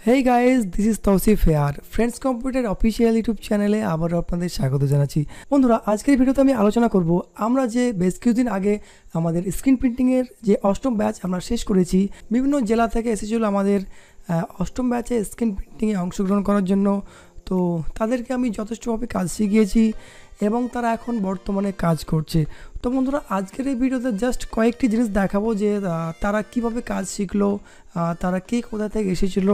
Hey guys, this is Tousif here. Friends Computer official YouTube চ্যানেলে আবারও আপনাদের স্বাগত জানাচ্ছি। বন্ধুরা, আজকের ভিডিওতে আমি আলোচনা করব আমরা যে বেশ কিছুদিন আগে আমাদের স্ক্রিন প্রিন্টিংয়ের যে অষ্টম ব্যাচ আমরা শেষ করেছি। বিভিন্ন জেলা থেকে এসেছিল আমাদের অষ্টম ব্যাচে স্ক্রিন প্রিন্টিংয়ে অংশগ্রহণ করার জন্য। তো তাদেরকে আমি যথেষ্টভাবে কাজ শিখিয়েছি এবং তারা এখন বর্তমানে কাজ করছে। তো বন্ধুরা, আজকের এই ভিডিওতে জাস্ট কয়েকটি জিনিস দেখাবো যে তারা কিভাবে কাজ শিখলো, তারা কে কোথা থেকে এসেছিলো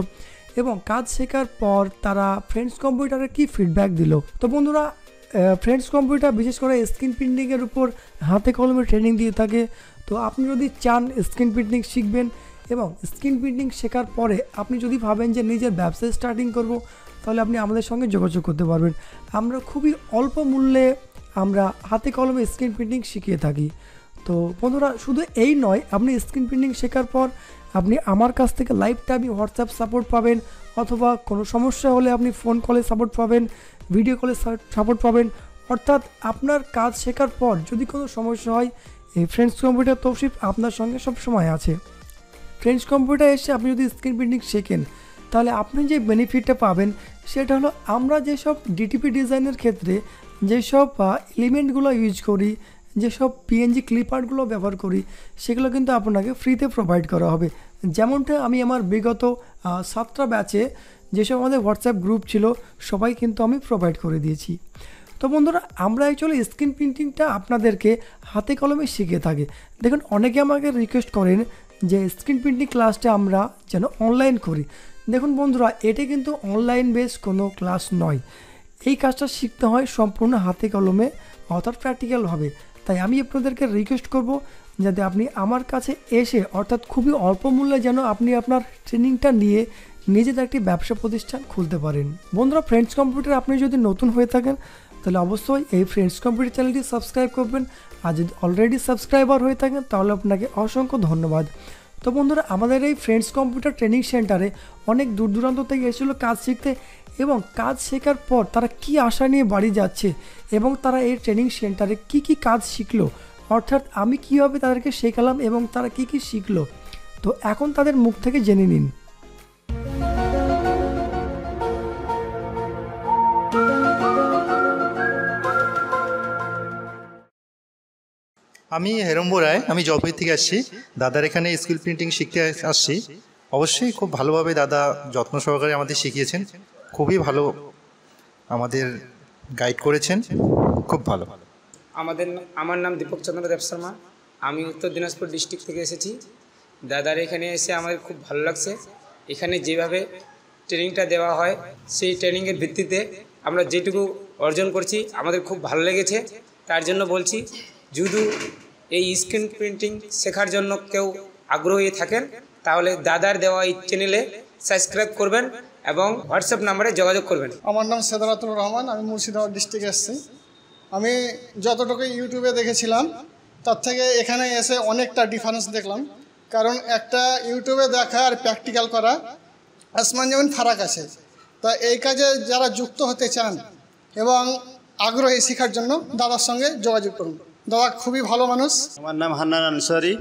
এবং কাজ শেখার পর তারা ফ্রেন্ডস কম্পিউটারে কি ফিডব্যাক দিল। তো বন্ধুরা, ফ্রেন্ডস কম্পিউটার বিশেষ করে স্ক্রিন প্রিন্টিংয়ের উপর হাতে কলমে ট্রেনিং দিয়ে থাকে। তো আপনি যদি চান স্ক্রিন প্রিন্টিং শিখবেন এবং স্ক্রিন প্রিন্টিং শেখার পরে আপনি যদি ভাবেন যে নিজের ব্যবসা স্টার্টিং করব, তাহলে আপনি আমাদের সঙ্গে যোগাযোগ করতে পারবেন। আমরা খুবই অল্প মূল্যে আমরা হাতে কলমে স্ক্রিন প্রিন্টিং শিখিয়ে থাকি। তো বন্ধুরা, শুধু এই নয়, আপনি স্ক্রিন প্রিন্টিং শেখার পর আপনি আমার কাছ থেকে লাইভ টাইমে হোয়াটসঅ্যাপ সাপোর্ট পাবেন, অথবা কোনো সমস্যা হলে আপনি ফোন কলে সাপোর্ট পাবেন, ভিডিও কলে সাপোর্ট পাবেন। অর্থাৎ আপনার কাজ শেখার পর যদি কোনো সমস্যা হয়, এই ফ্রেন্ডস কম্পিউটার তৌসিফ আপনার সঙ্গে সব সময় আছে। ফ্রেন্ডস কম্পিউটার এসে আপনি যদি স্ক্রিন প্রিন্টিং শেখেন, তাহলে আপনি যে বেনিফিটটা পাবেন সেটা হলো আমরা যেসব ডিটিপি ডিজাইনের ক্ষেত্রে যেসব এলিমেন্টগুলো ইউজ করি, যেসব পিএনজি ক্লিপ আর্টগুলো ব্যবহার করি, সেগুলো কিন্তু আপনাকে ফ্রিতে প্রোভাইড করা হবে। যেমনটা আমি আমার বিগত 7টা ব্যাচে যেসব আমাদের হোয়াটসঅ্যাপ গ্রুপ ছিল সবাই কিন্তু আমি প্রোভাইড করে দিয়েছি। তো বন্ধুরা, আমরা অ্যাকচুয়ালি স্ক্রিন প্রিন্টিংটা আপনাদেরকে হাতে কলমে শিখে থাকি। দেখুন, অনেকে আমাকে রিকোয়েস্ট করেন যে স্ক্রিন প্রিন্টিং ক্লাসটা আমরা যেন অনলাইন করি। দেখুন বন্ধুরা, এটা কিন্তু অনলাইন বেস কোনো ক্লাস নয়। এই কাজটা শিখতে হয় সম্পূর্ণ হাতে কলমে, অর্থাৎ প্র্যাকটিক্যালভাবে। তাই আমি আপনাদেরকে রিকোয়েস্ট করব যাতে আপনি আমার কাছে এসে, অর্থাৎ খুবই অল্প মূল্যে যেন আপনি আপনার ট্রেনিংটা নিয়ে নিজেদের একটি ব্যবসা প্রতিষ্ঠান খুলতে পারেন। বন্ধুরা, ফ্রেন্ডস কম্পিউটার আপনি যদি নতুন হয়ে থাকেন তাহলে অবশ্যই এই ফ্রেন্ডস কম্পিউটার চ্যানেলটি সাবস্ক্রাইব করবেন। আর যদি অলরেডি সাবস্ক্রাইবার হয়ে থাকেন তাহলে আপনাকে অসংখ্য ধন্যবাদ। তো বন্ধুরা, আমাদের এই ফ্রেন্ডস কম্পিউটার ট্রেনিং সেন্টারে অনেক দূর দূরান্ত থেকে এসেছিলো কাজ শিখতে, এবং কাজ শেখার পর তারা কি আশা নিয়ে বাড়ি যাচ্ছে এবং তারা এই ট্রেনিং সেন্টারে কি কি কাজ শিখলো, অর্থাৎ আমি কীভাবে তাদেরকে শেখালাম এবং তারা কি কি শিখলো। তো এখন তাদের মুখ থেকে জেনে নিন। আমি হেরম্বু রায়, আমি জলপাইগুড়ি থেকে আসছি। দাদার এখানে স্কিল প্রিন্টিং শিখতে আসছি। অবশ্যই খুব ভালোভাবে দাদা যত্ন সহকারে আমাদের শিখিয়েছেন, খুবই ভালো আমাদের গাইড করেছেন, খুব ভালো। আমার নাম দীপক চন্দ্র দেব শর্মা। আমি উত্তর দিনাজপুর ডিস্ট্রিক্ট থেকে এসেছি। দাদার এখানে এসে আমাদের খুব ভালো লাগছে। এখানে যেভাবে ট্রেনিংটা দেওয়া হয়, সেই ট্রেনিংয়ের ভিত্তিতে আমরা যেটুকু অর্জন করছি আমাদের খুব ভালো লেগেছে। তার জন্য বলছি, যদি এই স্ক্রিন প্রিন্টিং শেখার জন্য কেউ আগ্রহী থাকেন তাহলে দাদার দেওয়া এই চ্যানেলে সাবস্ক্রাইব করবেন এবং হোয়াটসঅ্যাপ নাম্বারে যোগাযোগ করবেন। আমার নাম সেদারাতুর রহমান, আমি মুর্শিদাবাদ ডিস্ট্রিক্টে এসেছি। আমি যতটুকু ইউটিউবে দেখেছিলাম তার থেকে এখানে এসে অনেকটা ডিফারেন্স দেখলাম। কারণ একটা ইউটিউবে দেখা আর প্র্যাকটিক্যাল করা আসমান যেমন ফারাক আছে। তা এই কাজে যারা যুক্ত হতে চান এবং আগ্রহী শেখার জন্য দাদার সঙ্গে যোগাযোগ করুন। দাদা খুবই ভালো মানুষ। আমার নাম হান্নান আনসারি,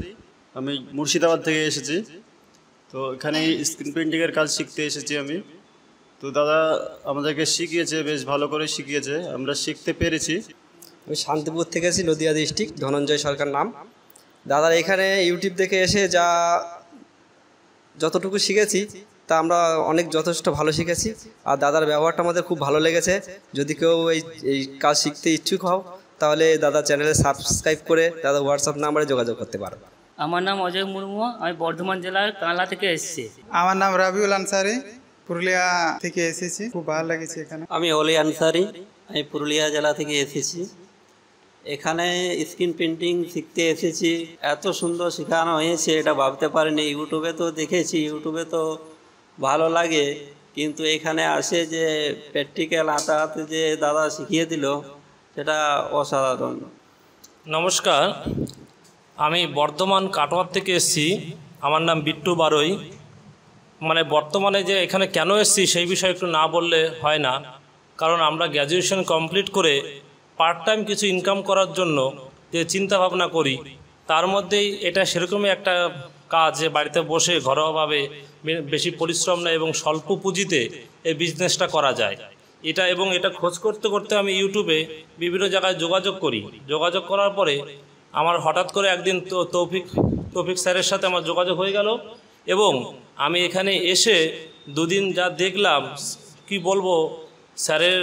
আমি মুর্শিদাবাদ থেকে এসেছি। তো এখানে স্ক্রিন প্রিন্টিংয়ের কাজ শিখতে এসেছি আমি। তো দাদা আমাদেরকে শিখিয়েছে, বেশ ভালো করে শিখিয়েছে, আমরা শিখতে পেরেছি। আমি শান্তিপুর থেকে এসেছি, নদিয়া ডিস্ট্রিক্ট, ধনঞ্জয় সরকার নাম। দাদার এখানে ইউটিউব দেখে এসে যতটুকু শিখেছি তা আমরা যথেষ্ট ভালো শিখেছি। আর দাদার ব্যবহারটা আমাদের খুব ভালো লেগেছে। যদি কেউ এই কাজ শিখতে ইচ্ছুক হও তাহলে দাদা চ্যানেলে সাবস্ক্রাইব করে দাদা হোয়াটসঅ্যাপ নাম্বারে যোগাযোগ করতে পারো। আমার নাম অজয় মুর্মু, আমি বর্ধমান জেলার কানলা থেকে এসেছি। আমার নাম রাবিউল আনসারি, পুরুলিয়া থেকে এসেছি। খুব ভালো লেগেছে এখানে। আমি অলি আনসারি, আমি পুরুলিয়া জেলা থেকে এসেছি। এখানে স্ক্রিন প্রিন্টিং শিখতে এসেছি। এত সুন্দর শেখানো হয়েছে এটা ভাবতে পারিনি। ইউটিউবে তো দেখেছি, ইউটিউবে তো ভালো লাগে, কিন্তু এখানে আসে যে প্র্যাকটিক্যাল হাতে হাতে যে দাদা শিখিয়ে দিল সেটা অসাধারণ। নমস্কার, আমি বর্ধমান কাটোয়ার থেকে এসেছি। আমার নাম বিট্টু বারই। বর্তমানে যে এখানে কেন এসেছি সেই বিষয়ে একটু না বললে হয় না। কারণ আমরা গ্র্যাজুয়েশন কমপ্লিট করে পার্ট টাইম কিছু ইনকাম করার জন্য যে চিন্তা ভাবনা করি, তার মধ্যেই এটা সেরকমই একটা কাজ, যে বাড়িতে বসে ঘরোয়াভাবে বেশি পরিশ্রম নেই এবং স্বল্প পুঁজিতে এই বিজনেসটা করা যায়। এটা খোঁজ করতে করতে আমি ইউটিউবে বিভিন্ন জায়গায় যোগাযোগ করার পরে আমার হঠাৎ করে একদিন তৌফিক স্যারের সাথে আমার যোগাযোগ হয়ে গেল এবং আমি এখানে এসে দুদিন যা দেখলাম কি বলবো, স্যারের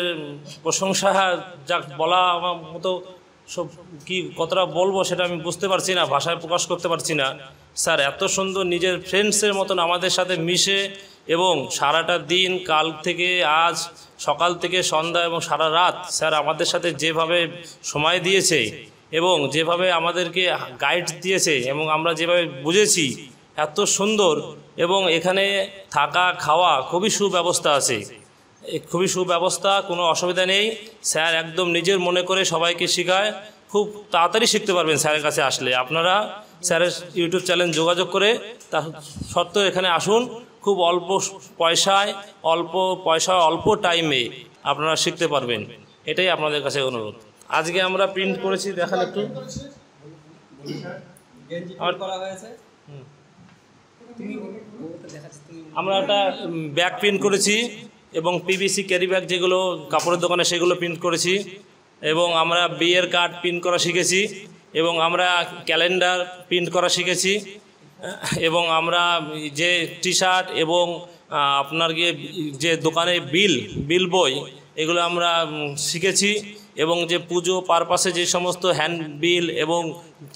প্রশংসা যা বলা আমার মতো সব কি কতটা বলবো সেটা আমি বুঝতে পারছি না, ভাষায় প্রকাশ করতে পারছি না। স্যার এত সুন্দর নিজের ফ্রেন্ডসের মতন আমাদের সাথে মিশে এবং সারাটা দিন কাল থেকে আজ সকাল থেকে সন্ধ্যা এবং সারা রাত স্যার আমাদের সাথে যেভাবে সময় দিয়েছে এবং যেভাবে আমাদেরকে গাইড দিয়েছে এবং আমরা যেভাবে বুঝেছি এত সুন্দর, এবং এখানে থাকা খাওয়া খুবই সুব্যবস্থা আছে, খুবই সুব্যবস্থা, কোনো অসুবিধা নেই। স্যার একদম নিজের মনে করে সবাইকে শেখায়, খুব তাড়াতাড়ি শিখতে পারবেন স্যারের কাছে আসলে। আপনারা স্যারের ইউটিউব চ্যানেল যোগাযোগ করে তা সত্ত্বেও এখানে আসুন, খুব অল্প পয়সায় অল্প টাইমে আপনারা শিখতে পারবেন, এটাই আপনাদের কাছে অনুরোধ। আজকে আমরা প্রিন্ট করেছি, দেখান একটু। আমরা একটা ব্যাগ প্রিন্ট করেছি এবং পিভিসি ক্যারি ব্যাগ যেগুলো কাপড়ের দোকানে সেগুলো প্রিন্ট করেছি, এবং আমরা বিয়ের কার্ড প্রিন্ট করা শিখেছি, এবং আমরা ক্যালেন্ডার প্রিন্ট করা শিখেছি, এবং আমরা যে টি শার্ট এবং আপনার গিয়ে যে দোকানে বিল বই এগুলো আমরা শিখেছি, এবং যে পুজো পারপাসে যে সমস্ত হ্যান্ড বিল এবং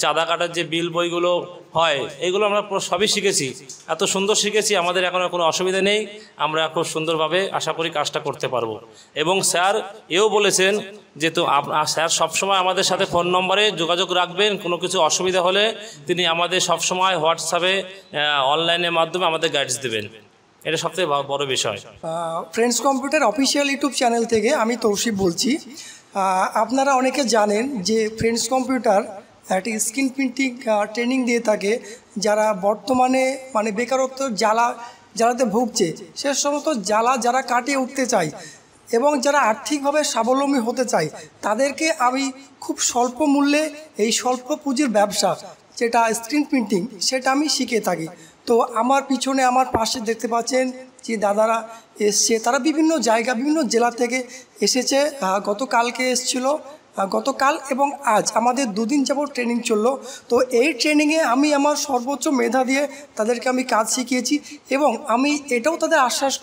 চাঁদা কাটার যে বিল বইগুলো হয় এগুলো আমরা সবই শিখেছি। এত সুন্দর শিখেছি, আমাদের এখন কোনো অসুবিধা নেই, আমরা খুব সুন্দরভাবে আশা করি কাজটা করতে পারবো। এবং স্যার এও বলেছেন যে স্যার সবসময় আমাদের সাথে ফোন নম্বরে যোগাযোগ রাখবেন, কোনো কিছু অসুবিধা হলে তিনি আমাদের সবসময় হোয়াটসঅ্যাপে অনলাইনের মাধ্যমে আমাদের গাইডস দেবেন, এটা সবথেকে বড় বিষয়। Friends Computer official YouTube channel থেকে আমি তৌসিফ বলছি। আপনারা অনেকে জানেন যে ফ্রেন্ডস কম্পিউটার একটি স্ক্রিন প্রিন্টিং ট্রেনিং দিয়ে থাকে, যারা বর্তমানে বেকারত্ব জ্বালাতে ভুগছে, সে সমস্ত যারা কাটিয়ে উঠতে চায় এবং যারা আর্থিকভাবে স্বাবলম্বী হতে চায় তাদেরকে আমি খুব স্বল্প মূল্যে এই স্বল্প পুঁজির ব্যবসা যেটা স্ক্রিন প্রিন্টিং সেটা আমি শিখে থাকি। তো আমার পিছনে আমার পাশে দেখতে পাচ্ছেন যে দাদারা এসছে, তারা বিভিন্ন জেলা থেকে এসেছে। গতকালকে এসেছিল, গতকাল এবং আজ আমাদের দুদিন যাবত ট্রেনিং চললো। তো এই ট্রেনিংয়ে আমি আমার সর্বোচ্চ মেধা দিয়ে তাদেরকে আমি কাজ শিখিয়েছি এবং আমি এটাও তাদের আশ্বাস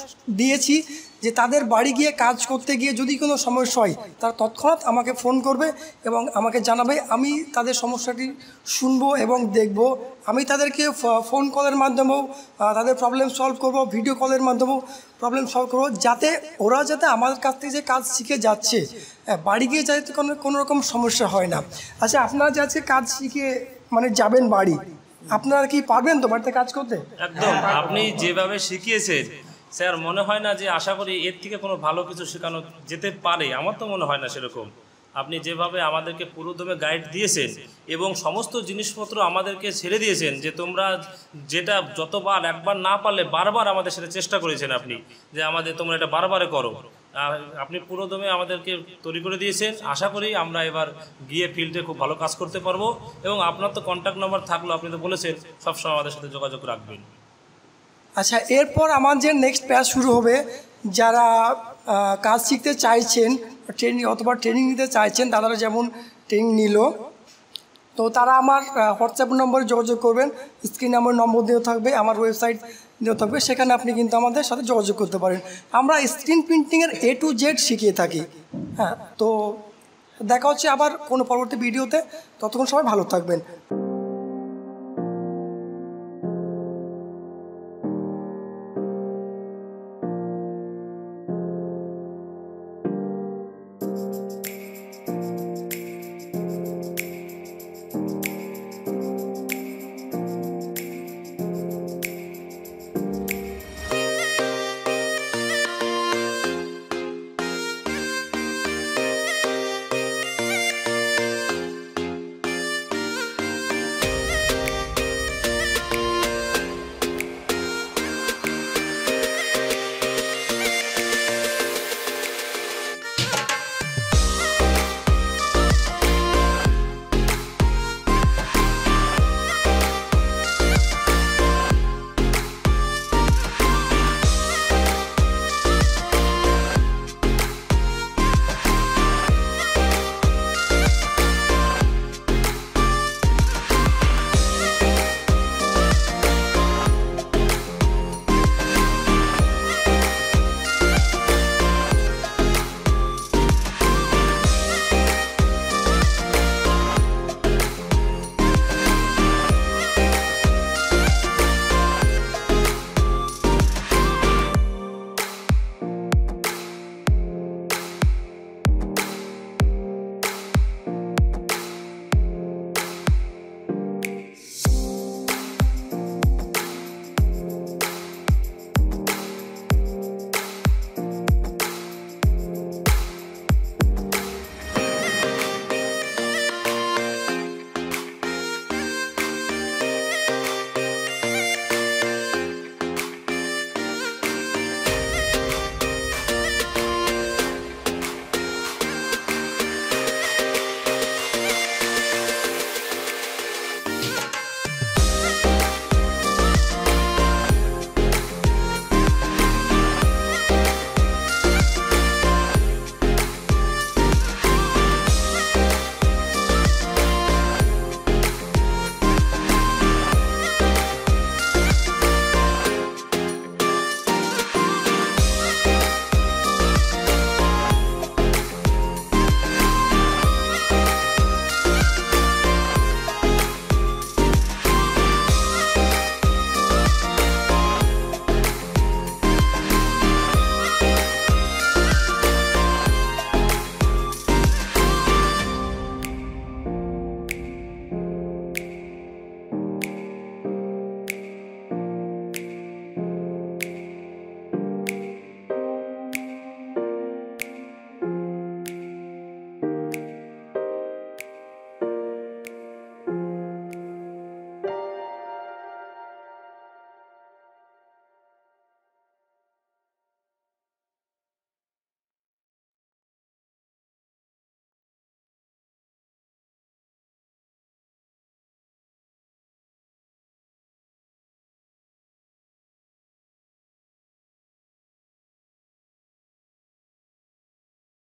দিয়েছি যে তাদের বাড়ি গিয়ে কাজ করতে গিয়ে যদি কোনো সমস্যা হয় তারা তৎক্ষণাৎ আমাকে ফোন করবে এবং আমাকে জানাবে, আমি তাদের সমস্যাটি শুনবো এবং দেখব। আমি তাদেরকে ফোন কলের মাধ্যমেও তাদের প্রবলেম সলভ করব, ভিডিও কলের মাধ্যমেও প্রবলেম সলভ করবো, যাতে ওরা আমাদের কাছ থেকে যে কাজ শিখে যাচ্ছে বাড়ি গিয়ে যাতে কোনো রকম সমস্যা হয় না। আচ্ছা, আপনারা যে আজকে কাজ শিখে যাবেন বাড়ি, আপনারা কি পারবেন তো বাড়িতে কাজ করতে? একদম, আপনি যেভাবে শিখিয়েছেন স্যার, মনে হয় না যে, আশা করি এর থেকে কোনো ভালো কিছু শেখানো যেতে পারে, আমার তো মনে হয় না সেরকম। আপনি যেভাবে আমাদেরকে পুরোদমে গাইড দিয়েছেন এবং সমস্ত জিনিসপত্র আমাদেরকে ছেড়ে দিয়েছেন, যে তোমরা যেটা একবার না পারলে বারবার আমাদের সাথে চেষ্টা করেছেন আপনি, যে তোমরা এটা বারবারে করো। আপনি পুরোদমে আমাদেরকে তৈরি করে দিয়েছেন। আশা করি আমরা এবার গিয়ে ফিল্ডে খুব ভালো কাজ করতে পারবো, এবং আপনার তো কন্ট্যাক্ট নাম্বার থাকলো, আপনি তো বলেছেন সবসময় আমাদের সাথে যোগাযোগ রাখবেন। আচ্ছা, এরপর আমাদের নেক্সট ব্যাচ শুরু হবে। যারা কাজ শিখতে চাইছেন, ট্রেনিং নিতে চাইছেন, তারা যেমন ট্রেনিং নিল, তো তারা আমার হোয়াটসঅ্যাপ নম্বরে যোগাযোগ করবেন। স্ক্রিনে আমার নম্বর দেওয়া থাকবে, আমার ওয়েবসাইট দেওয়া থাকবে, সেখানে আপনি কিন্তু আমাদের সাথে যোগাযোগ করতে পারেন। আমরা স্ক্রিন প্রিন্টিংয়ের A to Z শিখিয়ে থাকি। হ্যাঁ, তো দেখা হচ্ছে আবার কোনো পরবর্তী ভিডিওতে, ততক্ষণ সবাই ভালো থাকবেন।